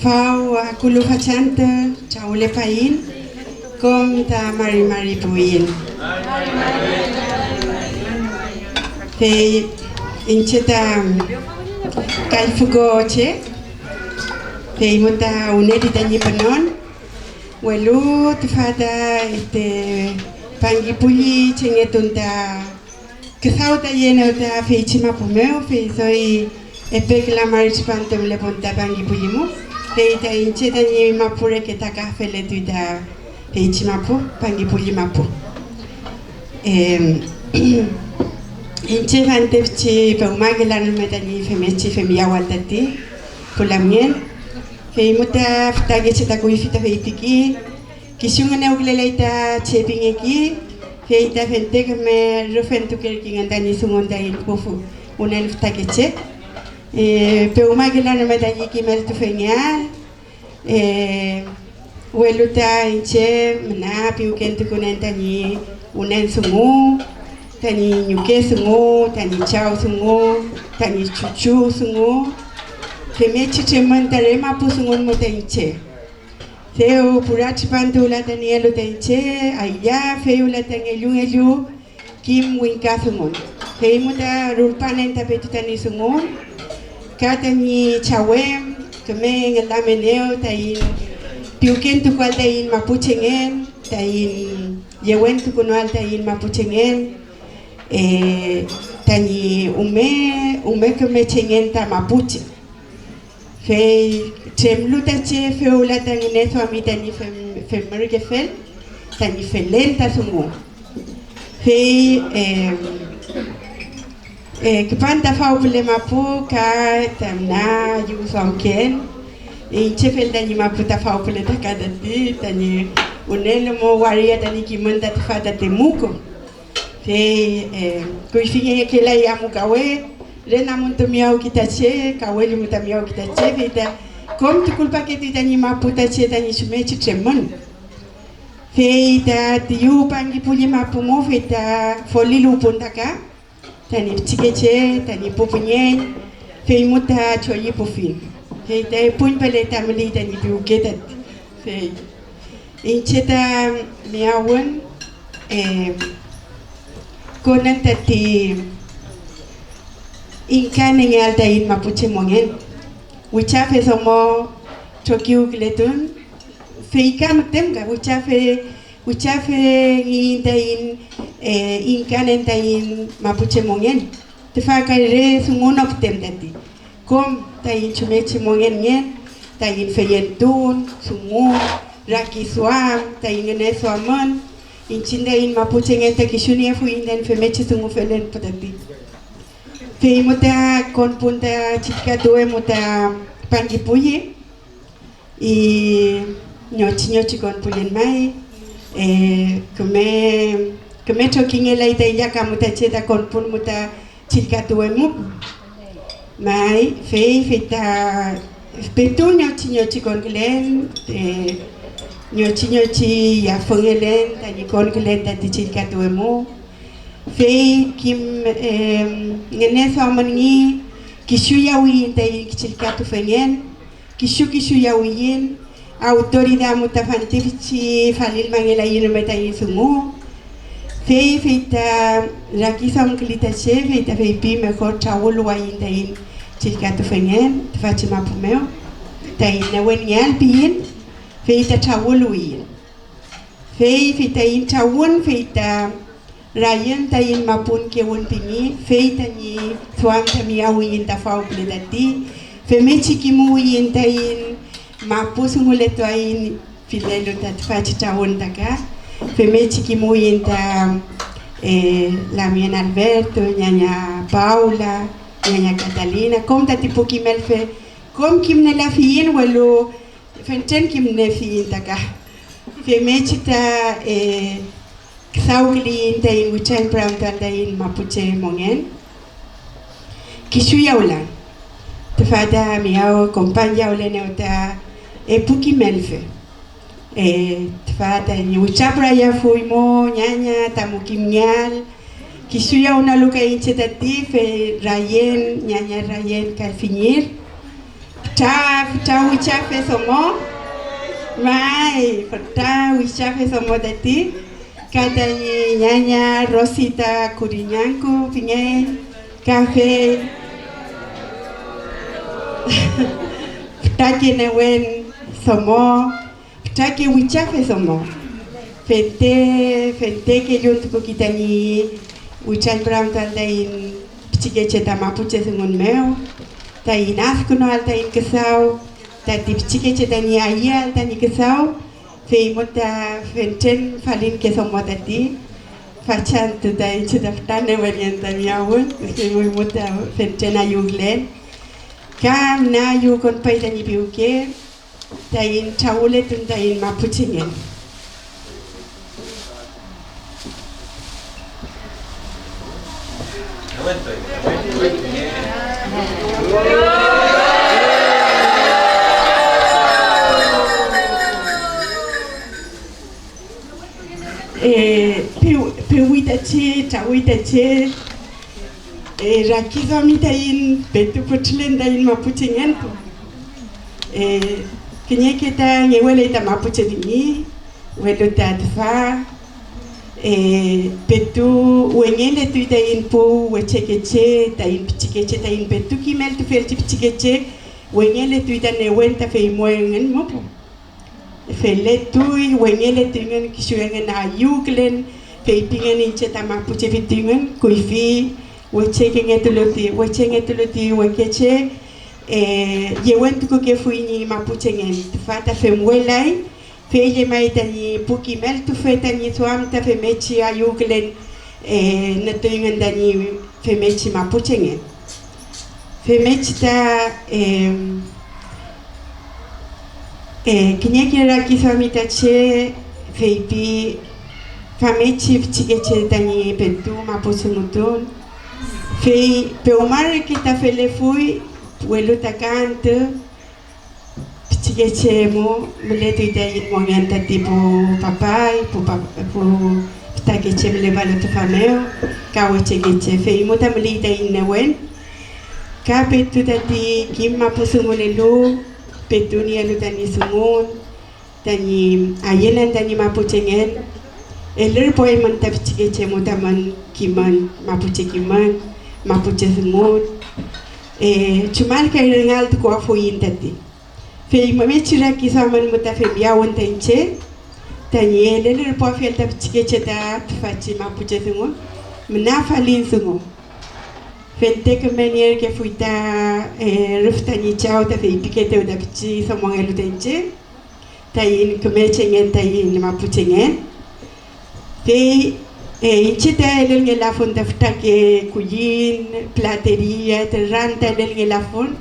Fau kuluha chanta chaule pain kom ta mari puin. Te incheta kalfugoche. Te imuta unedi tani panon. Welu tfada pangipuli chengetunda. Kesauta yena ta feichima pumeo fe soy epekla marispantum le punta pangipulimu. Feita incheta ni mapure que taka fele tuida feichimapu pangipulimapu. Inche fantefchi peumagelan metani femechi femia waltati pulamien. Feimuta ftagecheta kuifita feipiki. Kishungane ugleleita chepingeki. Feita fente que me rufentu kerking andani sungonda il kufu unel ftageche. Peumagelan metani kimel tufenyal. Weluta inche mna piukentu kunentani unen sungu. Tani nyuke sungu, tani chao sungu, tani chuchu sungu. Femechi cheman tarema pu sungun mo inche. Theo purachipantu la tani elu inche, aya feu la tani elu kim winka sungun. Feimuta rulpanen tapetu tani sungun. Katani chawem, keme ngelameneo tain piuken tu kwal tain mapuchengen, tain yewen tu kunwal tain mapuchengen. Tani ume keme chengen ta mapuche. Fe tremluta che feula tani neso ami tani femergefel, tani felenta sumu. Fe kepanta faupule mapu ka tamna yusonken. Inchefel tani mapu ta faupule ta kadati tani unelo mo waria tani kimanda tfata temuko. Fe kuifinye kela yamu kawe rena muntu miau kitache kawe limuta miau kitache vita kom tu kulpa ke tani maputa che tani sumechi tremon fe ta tiu pangi puli mapu mo vita folilu puntaka tani chikeche tani pupunye fe muta choyi pufin fe ta pun pele tamli tani biuketat fe incheta miawun konan tati inkan yang alta in mapuche mongen uchafe somo chokiu kletun feika mtem ga uchafe inta in inkan enta in mapuche mongen tefa kaire sungun optem tati kom ta in chumeche mongen ngen ta in feyentun sungu raki swam ta in neswaman inchinda in mapuche ngente kishuni fu inden femechi sungu felen patati fe muta con punta chica due muta pangipuye y ñochi con puyen mai come choking la ida ya kamuta cheta con pun muta chica due mu mai feita petu ñochi con glen ñochi ya fongelen tani con glen tati chica due mu fe kim ngene famangi kishu yawi tay kichilka tu fenyen kishu yawi autoridad mutafantifici falil mangela yino meta yisumu fe feita rakisam klitache feita fe mejor chawul wayin tay chilka tu fenyen tfachima pumeo tay newen yal pin feita chawul wi feita in chawun feita Ryan tayin mapun ke won pingi feita ni tuam tami awin ta fau pledati femechi kimu yin tayin mapu sungule tuain filelo ta fachi tawon taka femechi kimu yin ta la mien Alberto nyanya Paula nyanya Catalina kom ta tipo kimelfe kom kimne la fiin walo fenten kimne fiin taka femechi ta Saugli in Wuchen Brown in Mapuche Mongen Kishu Yaula Tefada miao compagna Oleneuta Puki Melfe Tefada ni Uchabra ya fuimo nyanya tamukimnyal Kishu ya una luka inchetati fe Rayen nyanya Rayen Calfinir ta wichafe somo mai ta wichafe somo dati kada nyanya Rosita Kurinyanku pinge café taki newen somo taki wichafe somo fente que yo un poquito ni wichan bram tanda in pichike cheta mapuche sungun meo ta inas kuno alta in kesau ta pichike cheta ni aya alta ni kesau fe mota fenten falin que somo tati fachan tu ta cheta tane varianta ni awun que muy mota fenten ayuglen kam na yu kon pai ta ni biuke ta in chaule tun ta in mapuche ngen pewitache tawitache rakizo mitain betu putlen dain mapuche ngentu kenyeketa ngewele ta mapuche dini welo tatfa betu wengele tu dain po wechekeche dain pichikeche dain betu kimel tu ferti pichikeche wengele tu dane wenta fe moengen mopo fele tui wengele tingen kisuengen ayuklen fe pingen incheta mapuche vitingen kuifi wechengetuluti wekeche yewentu ko ke fuini mapuche ngen fata fe mwelai fe ye maitani pukimel tu fe tani tuamta fe mechi ayuklen netingen dani fe mechi mapuche ngen fe mechi ta kinyekera kisamita che feipi famechi chikeche tani pentu mapuche mutun fei peumare kita fele fui welu takante chikeche mo meletu dai mongenta tipo papai pu takeche mele balu fameo kawe chikeche fei mota melita innewen ka petu tati kim mapuche molelu petunia lu tani sumun tani ayelan tani mapuche ngen eler poe man tapchike mo taman kiman mapuche sumun chumal ka rengal ko afo yintati fe mame chira kisaman mutafemia wontenche tani eler poe fel tapchike ta fachi mapuche sumun mnafalin sumun fente que manier que fuita ruftani chao ta fe pikete da pichi somongelu tenche tayin kumechen tayin mapuchen fe inchita el ngela fon da ftake kuyin plateria terranta el ngela fon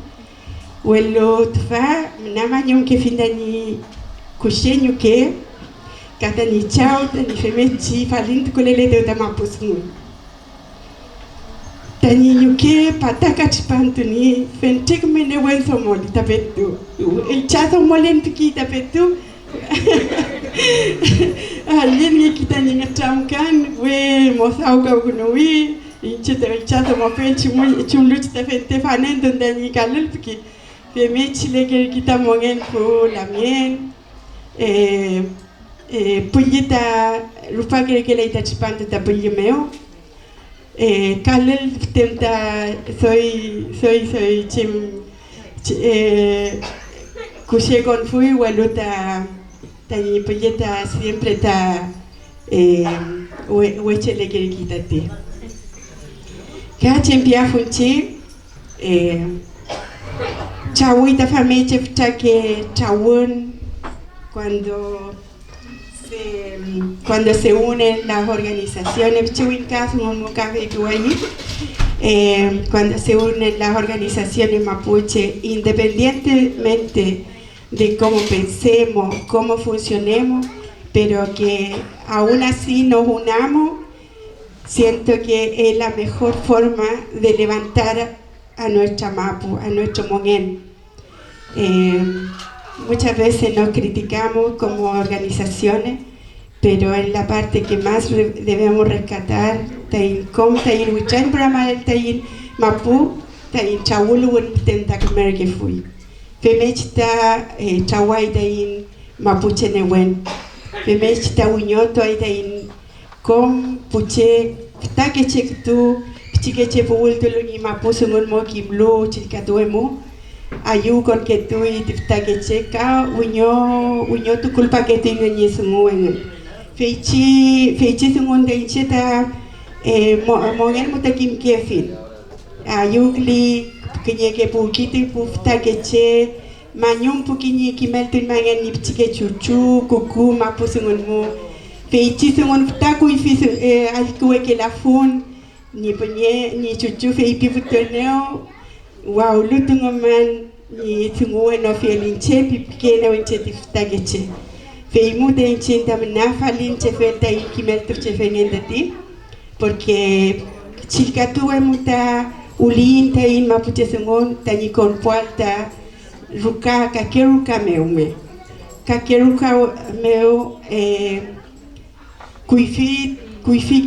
wello tfa nama nyom ke findani kushenyu ke katani chao tani femechi falint kolele de da mapusun tani nyuke pataka chipantuni fentek mene wen somoli tapetu el chato molen piki tapetu alien kita ni ngatamkan we mosauka kunowi inchete el chato mo penchi mo chumluch tafente fanen dondani kalul piki fe mechile ke kita mongen ko la mien punyita rupa ke la itachipante tapuyemeo kalel tenta soy chim kushe con fui waluta tani puyeta siempre ta wechele que quítate ka chempia funchi chawita fameche que chawun cuando se unen las organizaciones cuando se unen las organizaciones mapuche, independientemente de cómo pensemos, cómo funcionemos, pero que aún así nos unamos, siento que es la mejor forma de levantar a nuestra mapu, a nuestro monén. Muchas veces nos criticamos como organizaciones, pero es la parte que más debemos rescatar. Tayin kom tayin wichan brama tayin mapu tayin chawulu won tenta comer que fui. Femechta chawai dain mapuche newen. Femechta unyoto ay dain kom puche takeche tu chikeche puultulu ni mapusungun mo kimlo chikatuemo. Ayu con que tu y takeche ka unyo tu culpa que tengo ni sunguengen. Feichi sungun dain cheta mongen mutakim kefin. Ayugli kinye ke pukiti pufta keche manyum pukinye kimeltin mangen ni pchike chuchu kuku mapusungun mo feichi sungun taku ifisu alikuwe ke la fun ni penye ni chuchu feipi futoneo wow lutungoman ni tunguwe no fielinche pipike wenche tifta keche feimu de inchinta menafalin chefeta y kimeltu chefenendati porque chilkatuwe muta ulin tain mapuche sungon tani con puerta ruka kakeruka meume kakeruka meu kuifi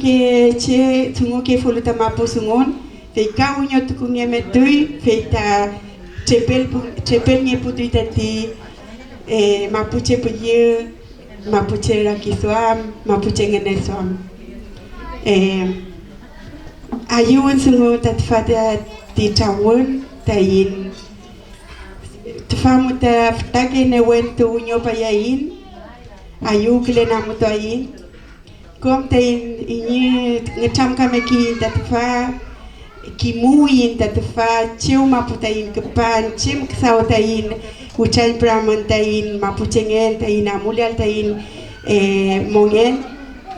ke che tungo ke foluta mapu sungon fe ka unyo tukunye metui fe ta chepel nye putu tati mapuche puye mapuche rakiswam mapuche ngeneswam ayun sungo tatfada di tawon tayin tfamu ta ftake ne wentu unyo payain ayu kle namu tayin kom tayin ini ngecham kameki tatfa kimuin tatfa cheu maputayin kepan chem ksau tayin uchai brahman tayin mapuchengen tayin amulial tayin mongen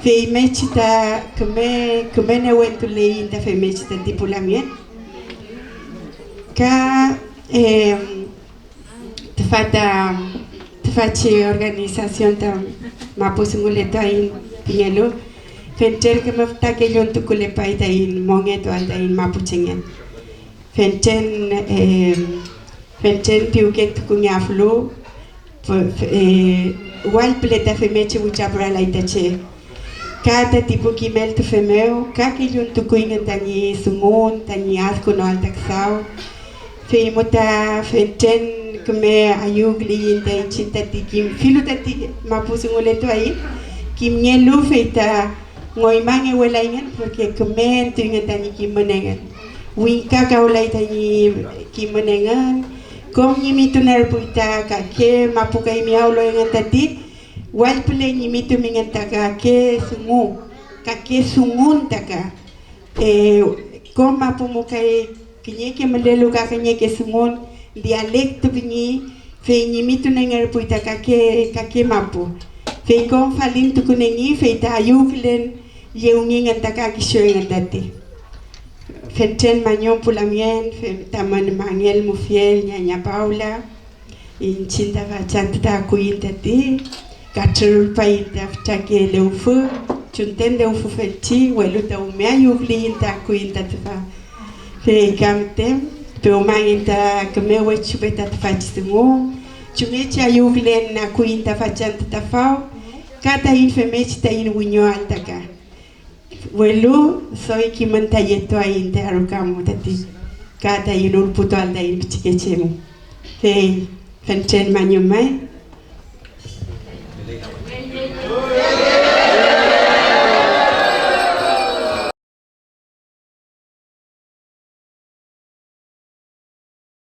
Femechita keme ne wentu lein da femechita tipulamien ka tfache organización tam mapusunguleta in piñelo fencher que me fta que yo tu kulepa ita in mongeto alda in mapuchengen fenchen piuke tu kunyaflu wal pleta femeche uchabra la itache cada tipo que mel tu femeu, cada junto com a tani sumun, tani asco no altaxau, feimota fenten come ayugli inda cinta tikim filu tati mapusunguleto aí, kim nyelu feita ngoimange welaingen porque come tu inga tani kim menengan, winka kaulai tani kim menengan, kom nyimitu nerpuita kake mapukai miaulo inga tati. Wal pule ni mitu mingentaka ke sungun taka koma pumukai kinye ke melelu ka kinye ke sungun dialekto pinyi fe ni mitu nengar puita ke mapu fe kom falin tu kunengi fe ta ayuklen yeungi ngentaka kishoy ngati fenten manyon pulamien fe taman mangel mufiel nyanya Paula inchinda va chanta kuintati Katrul pai dafta ke leufu, chunten leufu felchi, welu ta umea yugli inta kuinta tfa. Fe kamte, pe umainta kemewe chubeta tfa chisungo, chumecha yuglen na kuinta fachanta tafao, kata infemechi ta in winyo altaka. Welu soy kimanta yeto ainta arukamu tati, kata in urputo alda in pichikechemu. Fe fenchen manyumai.